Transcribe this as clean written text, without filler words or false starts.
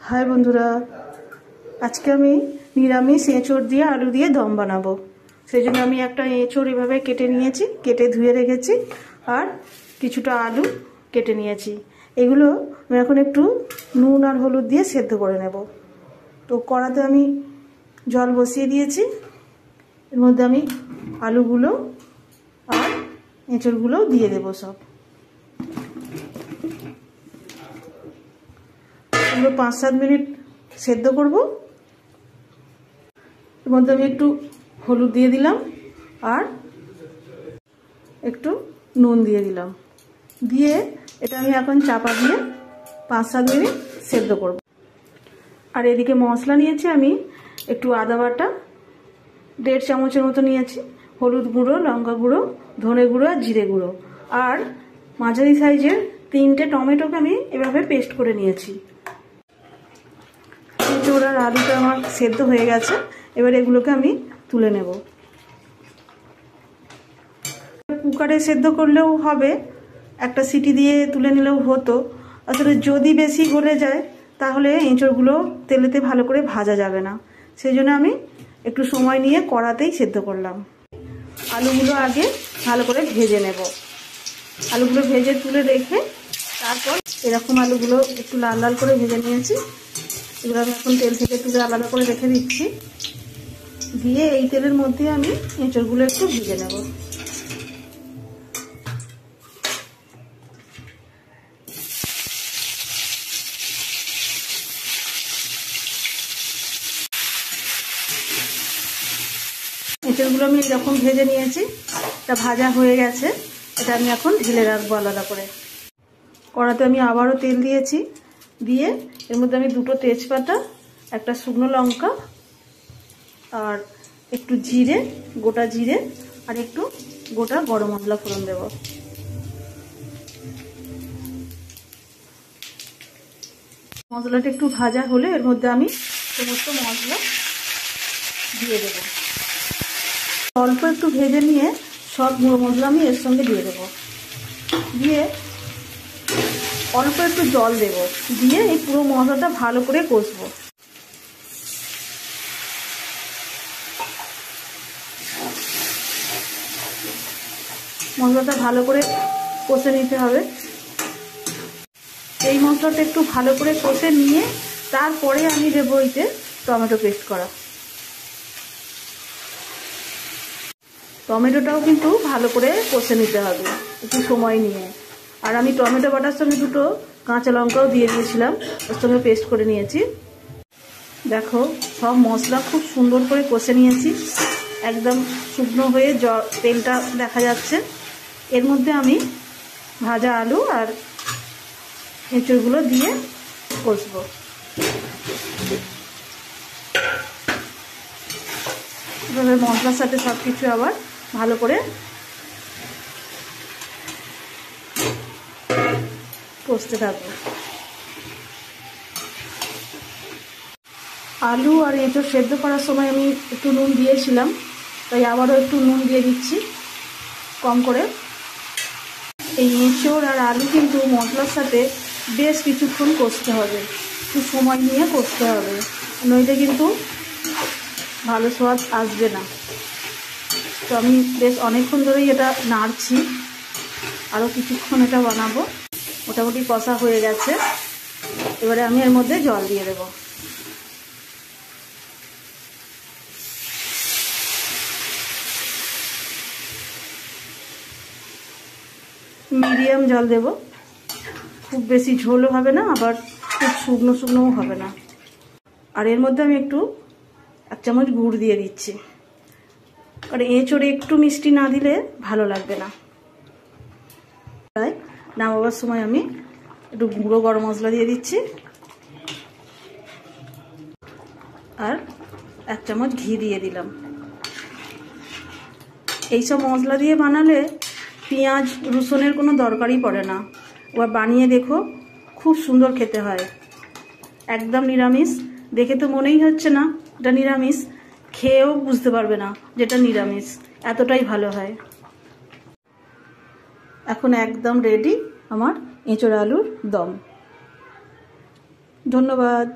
हाय बंधुरा आज के आमी निरामिष एँचोड़ दिए आलू दिए दम बानाबो। सेजন্য আমি একটা এঁচোড় এভাবে কেটে নিয়েছি, কেটে ধুয়ে রেখেছি আর কিছুটা আলু কেটে নিয়েছি। এগুলো আমি এখন একটু নুন আর হলুদ দিয়ে সেদ্ধ করে নেব। তো কড়াতে আমি জল বসিয়ে দিয়েছি, এর মধ্যে আমি আলুগুলো আর এঁচোড়গুলো দিয়ে দেব। সব এগুলো 5-7 মিনিট সেদ্ধ করব। এর মধ্যে আমি একটু হলুদ দিয়ে দিলাম আর একটু নুন দিয়ে দিলাম, দিয়ে এটা আমি এখন চাপা দিয়ে 5-7 মিনিট সেদ্ধ করব। আর এদিকে মশলা নিয়েছি আমি একটু আদা বাটা 1.5 চামচের মতো নিয়েছি, হলুদ গুঁড়ো, লঙ্কা গুঁড়ো, ধনে গুঁড়ো আর জিরে গুঁড়ো, আর মাঝারি সাইজের 3টে টমেটোকে আমি এভাবে পেস্ট করে নিয়েছি। এঁচোড় আর আলুটা আমার সেদ্ধ হয়ে গেছে, এবার এগুলোকে আমি তুলে নেব। কুকারে সেদ্ধ করলেও হবে, একটা সিটি দিয়ে তুলে নিলেও হতো। আসলে যদি বেশি গলে যায় তাহলে এঁচোড়গুলো তেলেতে ভালো করে ভাজা যাবে না, সেই জন্য আমি একটু সময় নিয়ে কড়াতেই সেদ্ধ করলাম। আলুগুলো আগে ভালো করে ভেজে নেব। আলুগুলো ভেজে তুলে রেখে তারপর এরকম আলুগুলো একটু লাল লাল করে ভেজে নিয়েছি, এগুলো আমি এখন তেল থেকে তুলে আলাদা করে রেখে দিচ্ছি। দিয়ে এই তেলের মধ্যে আমি এঁচোড়গুলো একটু ভেজে নেব। এঁচোড়গুলো আমি এরকম ভেজে নিয়েছি, এটা ভাজা হয়ে গেছে। এটা আমি এখন ঢেলে রাখবো আলাদা করে। কড়াতে আমি আবারও তেল দিয়েছি, দিয়ে এর মধ্যে আমি 2টো তেজপাতা, একটা শুকনো লঙ্কা আর একটু জিরে, গোটা জিরে আর একটু গোটা গরম মশলা ফোড়ন দেব। মশলাটা একটু ভাজা হলে এর মধ্যে আমি সমস্ত মশলা দিয়ে দেব। অল্প একটু ভেজে নিয়ে সব গুঁড়ো মশলা আমি এর সঙ্গে দিয়ে দেব, দিয়ে অল্প একটু জল দেব, দিয়ে এই পুরো মশলাটা ভালো করে কষবো। মশলাটা ভালো করে কষে নিতে হবে। এই মশলাটা একটু ভালো করে কষে নিয়ে তারপরে আমি দেবো এতে টমেটো পেস্ট করা। টমেটোটাও কিন্তু ভালো করে কষে নিতে হবে একটু সময় নিয়ে। আর আমি টমেটো বাটার সঙ্গে 2টো কাঁচা লঙ্কাও দিয়ে দিয়েছিলাম, ওর সঙ্গে পেস্ট করে নিয়েছি। দেখো সব মশলা খুব সুন্দর করে কষে নিয়েছি, একদম শুকনো হয়ে তেলটা দেখা যাচ্ছে। এর মধ্যে আমি ভাজা আলু আর এঁচোড়গুলো দিয়ে কষবো। এভাবে মশলার সাথে সব কিছু আবার ভালো করে কষতে থাকবো। আলু আর এঁচোড় সেদ্ধ করার সময় আমি একটু নুন দিয়েছিলাম, তাই আবারও একটু নুন দিয়ে দিচ্ছি কম করে। এই এঁচোড় আর আলু কিন্তু মশলার সাথে বেশ কিছুক্ষণ কষতে হবে, একটু সময় নিয়ে কষতে হবে, নইলে কিন্তু ভালো স্বাদ আসবে না। তো আমি বেশ অনেকক্ষণ ধরেই এটা নাড়ছি, আরও কিছুক্ষণ এটা বানাবো। মোটামুটি কষা হয়ে গেছে, এবারে আমি এর মধ্যে জল দিয়ে দেব। মিডিয়াম জল দেব, খুব বেশি ঝোলও হবে না আবার খুব শুকনো শুকনোও হবে না। আর এর মধ্যে আমি একটু 1 চামচ গুড় দিয়ে দিচ্ছি, কারণ এঁচোড়ে একটু মিষ্টি না দিলে ভালো লাগবে না। তাই নামাবার সময় আমি একটু গুঁড়ো গরম মশলা দিয়ে দিচ্ছি আর 1 চামচ ঘি দিয়ে দিলাম। এইসব মশলা দিয়ে বানালে পেঁয়াজ রসুনের কোনো দরকারই পড়ে না। এবার বানিয়ে দেখো, খুব সুন্দর খেতে হয়, একদম নিরামিষ। দেখে তো মনেই হচ্ছে না এটা নিরামিষ, খেয়েও বুঝতে পারবে না যেটা নিরামিষ, এতটাই ভালো হয়। এখন একদম রেডি আমার এঁচোড় আলুর দম। ধন্যবাদ।